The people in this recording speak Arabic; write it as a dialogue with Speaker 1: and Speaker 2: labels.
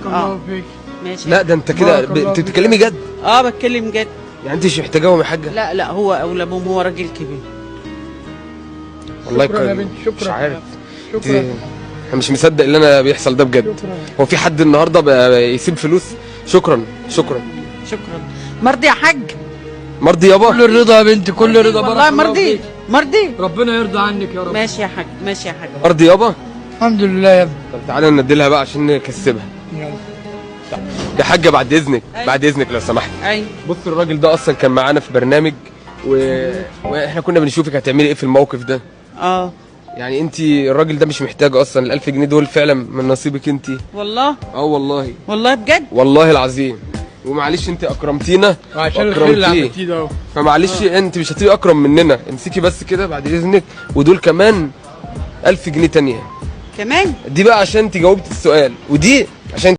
Speaker 1: بارك الله فيك.
Speaker 2: ماشي.
Speaker 3: لا ده انت كده انت بتتكلمي جد؟
Speaker 2: بتكلم جد.
Speaker 3: يعني انت مش محتاجاهم يا حاجه؟
Speaker 2: لا هو اولى بهم، هو راجل كبير.
Speaker 3: والله
Speaker 1: شكرا يا بنتي، شكرا.
Speaker 3: مش عارف.
Speaker 1: شكرا.
Speaker 3: انا مش مصدق اللي انا بيحصل ده بجد.
Speaker 1: شكرا.
Speaker 3: هو في حد النهارده بقى يسيب فلوس؟ شكرا.
Speaker 2: شكرا. مرضي يا حاج؟
Speaker 3: مرضي يابا؟
Speaker 1: كل الرضا يا بنتي، كل الرضا.
Speaker 2: والله مرضي. مرضي.
Speaker 1: ربنا يرضى عنك يا رب.
Speaker 2: ماشي يا حاج، ماشي يا حاج.
Speaker 3: مرضي يابا؟
Speaker 1: الحمد لله يا ابني.
Speaker 3: طب تعالى نديلها بقى عشان نكسبها.
Speaker 1: يلا.
Speaker 3: يا حاجه بعد اذنك، بعد اذنك لو سمحت.
Speaker 2: ايوه.
Speaker 3: بص الراجل ده اصلا كان معانا في برنامج واحنا كنا بنشوفك هتعملي ايه في الموقف ده. يعني انت الراجل ده مش محتاج اصلا ال1000 جنيه دول فعلا من نصيبك انت.
Speaker 2: والله.
Speaker 3: والله.
Speaker 2: والله بجد.
Speaker 3: والله العظيم. ومعلش انت اكرمتينا
Speaker 1: وعشان الخير اللي عملتيه ده اهو.
Speaker 3: فمعلش انت مش هتبقي اكرم مننا. امسكي بس كده بعد اذنك، ودول كمان 1000 جنيه تانية
Speaker 2: كمان.
Speaker 3: دي بقى عشان انت جاوبت السؤال، ودي